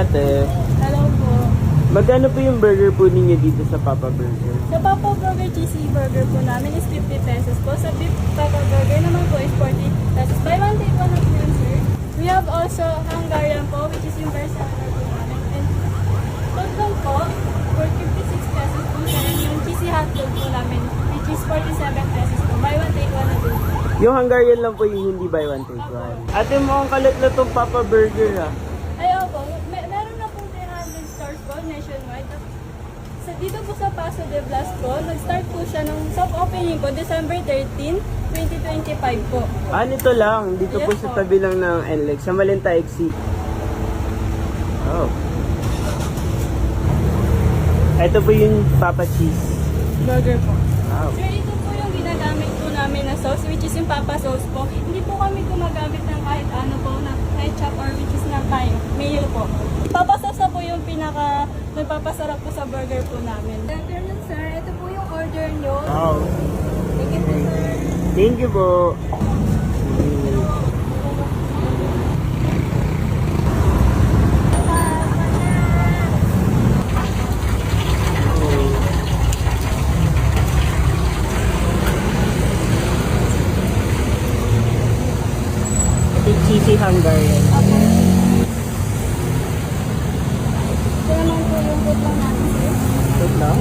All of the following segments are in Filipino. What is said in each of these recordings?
ate. Hello po. Magkano po yung burger po ninyo dito sa Papa Burger? Sa Papa Burger cheesy burger po namin is 50 pesos po. Sa beef Papa Burger naman po is 40 pesos. Buy one take one of them, sir. We have also Hungarian po, which is yung bestseller po namin. And total po, for 56 pesos po sir. Yung cheesy hotdog po namin, which is 47 pesos po. Buy one take one of them. Yung Hungarian lang po yung hindi buy one take one. Ate, mukhang kalat na tong Papa Burger ah. Ay, opo. Meron na po 300 stores po nationwide. So, dito po sa Paso de Blas po, nag-start po siya ng soft opening po, December 13, 2025 po. Nito lang. Dito po Yes sa po. tabi lang ng NLEX, sa Malinta Exit. Oh. Ito po yung Papa Cheese. Burger po. Wow. Sir, ito po yung ginagamit po namin na sauce, which is yung Papa sauce po. Hindi po kami gumagamit ng kahit ano po, na ketchup or which is na mayo po. Papa sauce na po yung pinaka nagpapasarap po sa burger po namin. Good afternoon, sir. Ito po yung order nyo. Wow. Thank you po, sir. Thank you po. Ito yung cheesy Hungarian. Apo. Ito naman po yung food lang namin, sir. Ito lang.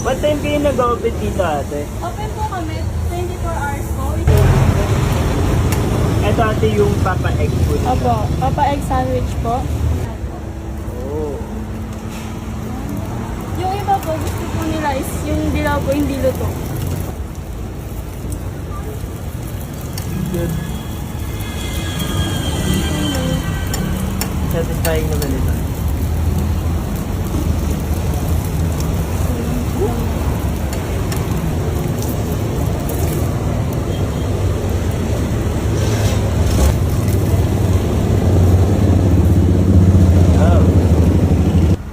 What time kayo nag-open dito, ate? Open po kami 24 hours po. Ito ate yung Papa Egg po. Opo, Papa Egg Sandwich po. Oh. Yung iba po, gusto po nila is yung dilaw po, hindi luto. Good. Satisfying naman ito. Wow.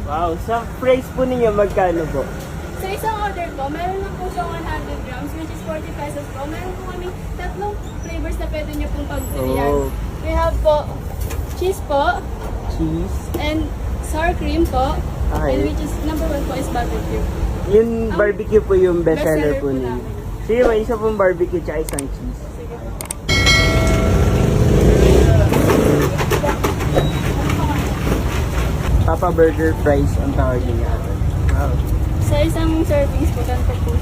Wow. Sa price po ninyo, magkano po? Sa isang order po, meron na po siyang 100 grams, which is 40 pesos po. Meron po kami tatlong flavors na pwede niyo pong pagpilian. Oh. We have po cheese po, Cheese. and sour cream po, Okay. and which is number 1 po is barbecue. Yung barbecue po yung bestseller bestseller po po ninyo. namin. Sige, may isa pong barbecue tsaka isang cheese. Sige. Papa Burger fries ang tawag niya ate. Wow. Sa isang servings po, ganito po.